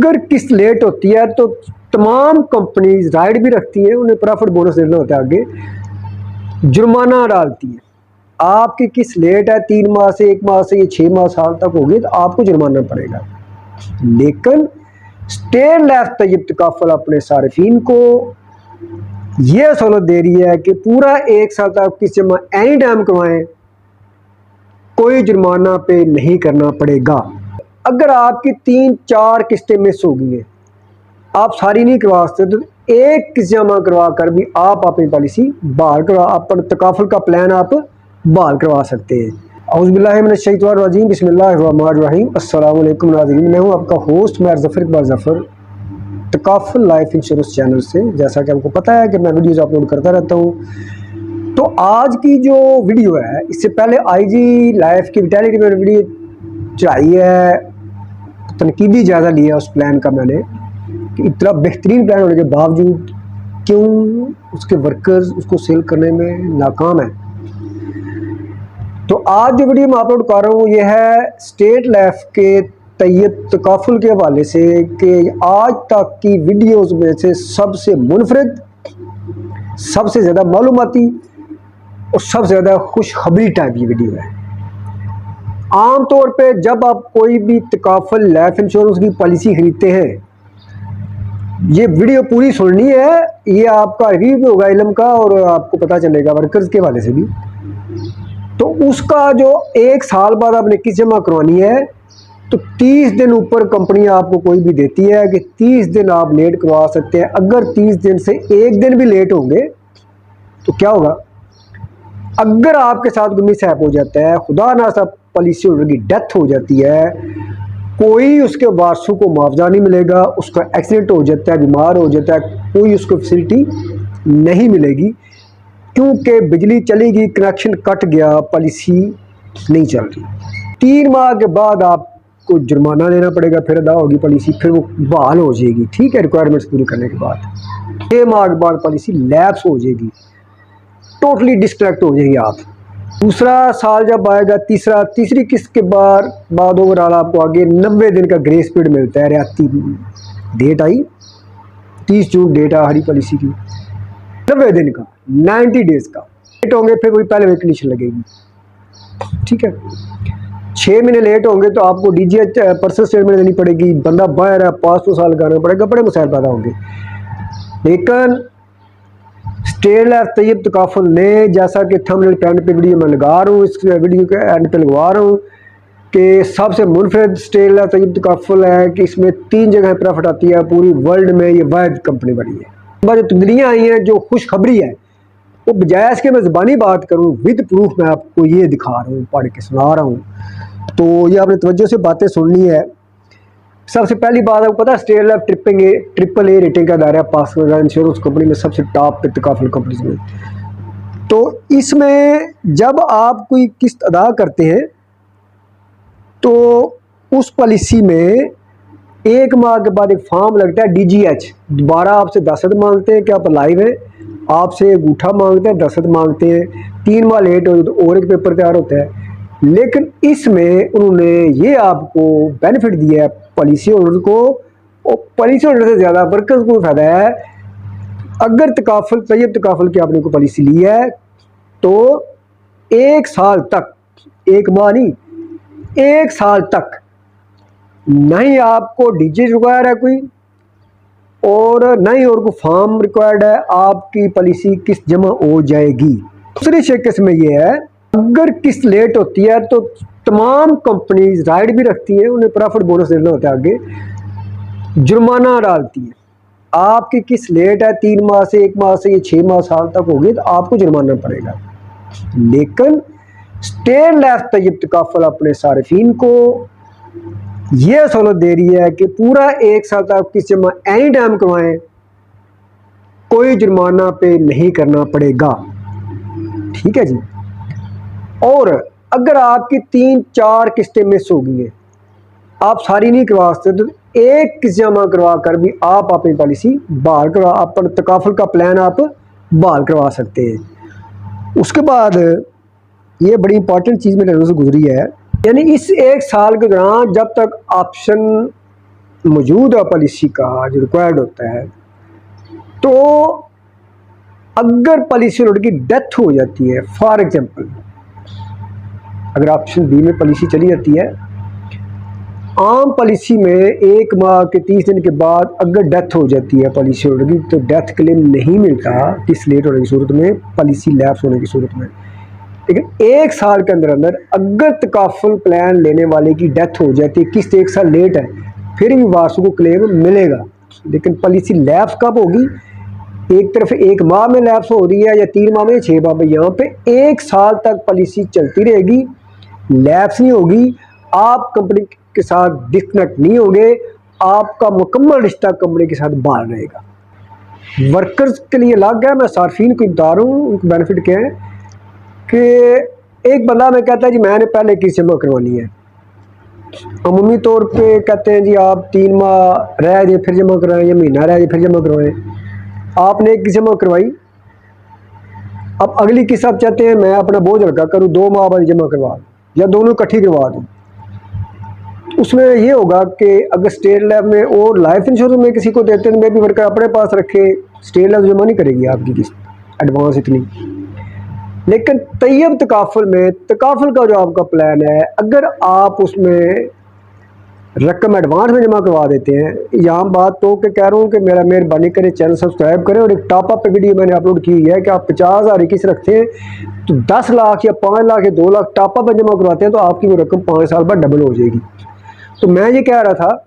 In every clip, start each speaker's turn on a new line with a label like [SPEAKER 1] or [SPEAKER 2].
[SPEAKER 1] अगर किस्त लेट होती है तो तमाम कंपनीज राइट भी रखती है, उन्हें प्रॉफिट बोनस देना होता है, आगे जुर्माना डालती है। आपकी किस्त लेट है 3 माह से, 1 माह से, ये 6 माह साल तक होगी तो आपको जुर्माना पड़ेगा। लेकिन स्टेट लाइफ तैयब तकाफुल अपने सारिफीन को यह सहूलत दे रही है कि पूरा 1 साल तक किस्त जमा एनी टाइम करवाएं, कोई जुर्माना पे नहीं करना पड़ेगा। अगर आपकी 3-4 किस्तें मिस हो गई हैं, आप सारी नहीं करवा सकते, तो एक किस्त जमा करवा कर भी आप अपनी पॉलिसी बहाल करवा, अपना तकाफुल का प्लान आप बहाल करवा सकते हैं। औज़ुबिल्लाहि मिनश्शैतानिर्रजीम, बिस्मिल्लाहिर्रहमानिर्रहीम। अस्सलाम वालेकुम नाज़रीन, मैं हूँ आपका होस्ट मैं Zafar Iqbal Zafar, takaful life insurance channel से। जैसा कि आपको पता है कि मैं वीडियोज़ अपलोड करता रहता हूँ। तो आज की जो वीडियो है, इससे पहले IG लाइफ की विटैलिटी में वीडियो चढ़ाई है, तनकीदी जायज़ा लिया उस प्लान का मैंने कि इतना बेहतरीन प्लान होने के बावजूद क्यों उसके वर्कर्स उसको सेल करने में नाकाम है। तो आज जो वीडियो मैं अपलोड कर रहा हूँ ये है स्टेट लाइफ के तैयब तकाफुल के हवाले से कि आज तक की वीडियोस में से सबसे मुनफरिद, सबसे ज़्यादा मालूमाती और सबसे ज़्यादा खुशखबरी टाइप की वीडियो है। आम तौर पे जब आप कोई भी तकाफुल लाइफ इंश्योरेंस की पॉलिसी खरीदते हैं, ये वीडियो पूरी सुननी है, ये आपका रिव्यू भी होगा इल्म का और आपको पता चलेगा वर्कर्स के हवाले से भी। तो उसका जो 1 साल बाद आपने किस्त जमा करवानी है तो 30 दिन ऊपर कंपनी आपको कोई भी देती है कि 30 दिन आप लेट करवा सकते हैं। अगर 30 दिन से 1 दिन भी लेट होंगे तो क्या होगा, अगर आपके साथ कोई मिसहैप हो जाता है, खुदा ना सा पॉलिसी होल्डर की डेथ हो जाती है, कोई उसके वारसों को मुआवजा नहीं मिलेगा, उसका एक्सीडेंट हो जाता है, बीमार हो जाता है, कोई उसको फैसिलिटी नहीं मिलेगी क्योंकि बिजली चली गई, कनेक्शन कट गया, पॉलिसी नहीं चल रही। 3 माह के बाद आपको जुर्माना देना पड़ेगा, फिर अदा होगी पॉलिसी, फिर वो बहाल हो जाएगी, ठीक है, रिक्वायरमेंट्स पूरी करने के बाद। 6 माह के बाद पॉलिसी लैप्स हो जाएगी, टोटली डिस्कनेक्ट हो जाएगी आप। दूसरा साल जब आएगा, तीसरी किस्त के बाद ओवरऑल आपको आगे 90 दिन का ग्रेस पीरियड मिलता है। रियायती डेट आई 30 जून डेट है हरी पॉलिसी की, 90 दिन का, 90 डेज का लेट होंगे फिर वही पहले वही कंडीशन लगेगी, ठीक है। 6 महीने लेट होंगे तो आपको DGH पर्सनल स्टेटमेंट देनी पड़ेगी, बंदा बाहर है, पास 2 साल करना पड़ेगा, बड़े मसाइल पैदा होंगे। लेकिन स्टेट लाइफ तैयब तकाफुल ने, जैसा कि थंबनेल पे एंड पे वीडियो में लगा रहा हूँ, इस वीडियो के एंड पे लगवा रहा हूँ कि सबसे मुनफरिद स्टेट लाइफ तैयब तकाफुल है कि इसमें 3 जगह प्रॉफिट आती है, पूरी वर्ल्ड में ये वाहिद कंपनी बनी है। जो तब्दीलियाँ आई हैं, जो खुशखबरी है, वो बजाय इसके मैं ज़बानी बात करूँ, विद प्रूफ मैं आपको ये दिखा रहा हूँ, पढ़ के सुना रहा हूँ, तो ये आपने तवज्जो से बातें सुननी है। सबसे पहली बात आपको पता है state life triple A rating का दायरा पास होगा इंश्योरेंस कंपनी में, सबसे टॉप पे तकाफुल कंपनीज में। तो इसमें जब आप कोई किस्त अदा करते हैं तो उस पॉलिसी में 1 माह के बाद एक फॉर्म लगता है DGH, दोबारा आपसे दस्तखत मांगते हैं कि आप लाइव हैं, आपसे अंगूठा मांगते हैं, दस्तखत मांगते हैं। 3 माह लेट हो तो और एक पेपर तैयार होता है। लेकिन इसमें उन्होंने ये आपको बेनिफिट दिया है पॉलिसी होल्डर को, और पॉलिसी होल्डर से ज़्यादा वर्कर्स को फ़ायदा है। अगर तकाफुल तैयब तकाफुल की आपने कोई पॉलिसी ली है तो 1 साल तक, 1 माह नहीं, 1 साल तक नहीं आपको DGH रिक्वायर है कोई, और नहीं और कोई फॉर्म रिक्वायर्ड है, आपकी पॉलिसी किस्त जमा हो जाएगी। दूसरी शिकस्त में ये है, अगर किस्त लेट होती है तो तमाम कंपनीज राइट भी रखती है, उन्हें प्रॉफिट बोनस देना होता है, आगे जुर्माना डालती है। आपकी किस्त लेट है 3 माह से, 1 माह से, ये 6 माह साल तक होगी तो आपको जुर्माना पड़ेगा। लेकिन स्टेट लाइफ तैयब तकाफुल अपने सारिफीन को यह सहूलत दे रही है कि पूरा 1 साल तक किस्त जमा एनी टाइम करवाएं, कोई जुर्माना पे नहीं करना पड़ेगा, ठीक है जी। और अगर आपकी 3-4 किस्तें मिस हो गई हैं, आप सारी नहीं करवा सकते, तो एक किस्त जमा करवा कर भी आप अपनी पॉलिसी बहाल करवा, अपना तकाफुल का प्लान आप बहाल करवा सकते हैं। उसके बाद ये बड़ी इंपॉर्टेंट चीज़ मेरे नज़र से गुजरी है, यानी इस 1 साल के दौरान जब तक ऑप्शन मौजूदा पॉलिसी का जो रिक्वायर्ड होता है, तो अगर पॉलिसी होल्डर की डेथ हो जाती है, फॉर एग्जांपल अगर ऑप्शन बी में पॉलिसी चली जाती है, आम पॉलिसी में 1 माह के 30 दिन के बाद अगर डेथ हो जाती है पॉलिसी होल्डर की, तो डेथ क्लेम नहीं मिलता किस लेट होने की सूरत में, पॉलिसी लैप्स होने की सूरत में। लेकिन 1 साल के अंदर अंदर अगर तकाफुल प्लान लेने वाले की डेथ हो जाती है, किस्त 1 साल लेट है, फिर भी वारसों को क्लेम मिलेगा। लेकिन पॉलिसी लैप्स कब होगी? एक तरफ 1 माह में लैप्स हो रही है या 3 माह में या 6 माह में, यहाँ पे 1 साल तक पॉलिसी चलती रहेगी, लैप्स नहीं होगी, आप कंपनी के साथ डिस्कनेक्ट नहीं होंगे, आपका मुकम्मल रिश्ता कंपनी के साथ बहाल रहेगा। वर्कर्स के लिए अलग है, मैं सार्फिन को बता रहा हूँ उनको बेनिफिट क्या है कि एक बंदा में कहता है जी मैंने पहले किस्त जमा करवानी है, अमूमी तौर पे कहते हैं जी आप 3 माह रह जाए फिर जमा करवाएं या महीना रह जाए फिर जमा करवाएं। आपने एक किस्त जमा करवाई, अब अगली किस्त आप चाहते हैं मैं अपना बोझ हल्का करूँ, 2 माह बाद जमा करवा या दोनों इकट्ठी करवा दूँ। उसमें ये होगा कि अगर स्टेट लेवल में और लाइफ इंश्योरेंस में किसी को देते हैं, मैं भी वर्कर अपने पास रखे, स्टेट लेवल जमा नहीं करेगी आपकी किस्त एडवांस इतनी। लेकिन तैयब तकाफुल में, तकाफुल का जो आपका प्लान है, अगर आप उसमें रकम एडवांस में जमा करवा देते हैं, यहाँ बात तो कि कह रहा हूँ कि मेरा मेहरबानी करें चैनल सब्सक्राइब करें, और एक टॉप अप वीडियो मैंने अपलोड की हुई है कि आप 50,000 किस्त रखते हैं तो 10 लाख या 5 लाख या 2 लाख टॉप अप में जमा करवाते हैं तो आपकी वो रकम 5 साल बाद डबल हो जाएगी। तो मैं ये कह रहा था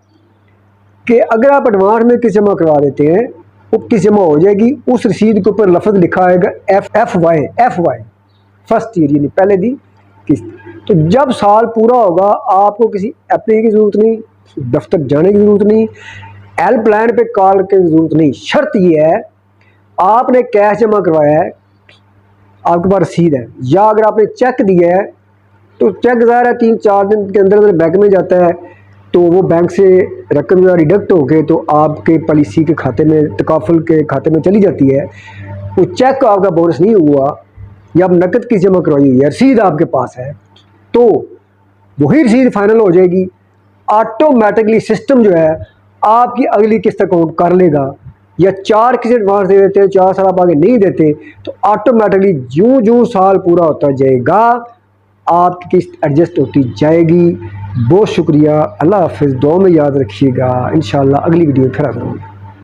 [SPEAKER 1] कि अगर आप एडवांस में किस्त जमा करवा देते हैं, वो किस्त जमा हो जाएगी, उस रसीद के ऊपर लफ्ज़ लिखा आएगा एफ वाई फर्स्ट ईयर, यानी पहले दी किस्त। तो जब साल पूरा होगा आपको किसी एप्लीकेशन की ज़रूरत नहीं, दफ्तर जाने की ज़रूरत नहीं, हेल्पलाइन पे कॉल की ज़रूरत नहीं। शर्त ये है आपने कैश जमा करवाया है, आपके पास रसीद है, या अगर आपने चेक दिया है तो चेक ज़ाहिर है 3-4 दिन के अंदर अंदर बैंक में जाता है, तो वो बैंक से रकम रिडक्ट होके तो आपके पॉलिसी के खाते में, तकाफुल के खाते में चली जाती है। वो चेक आपका बोनस नहीं हुआ या आप नकद की जमा करवाई हुई है, रसीद आपके पास है, तो वही रसीद फाइनल हो जाएगी। ऑटोमेटिकली सिस्टम जो है आपकी अगली किस्त अकाउंट कर लेगा, या 4 किस्त एडवांस दे देते हैं, 4 साल आप आगे नहीं देते, तो ऑटोमेटिकली जूँ जूँ साल पूरा होता जाएगा आपकी किस्त एडजस्ट होती जाएगी। बहुत शुक्रिया, अल्लाह हाफिज़, दुआ में याद रखिएगा। इंशाल्लाह अगली वीडियो फिर आ करूँगा।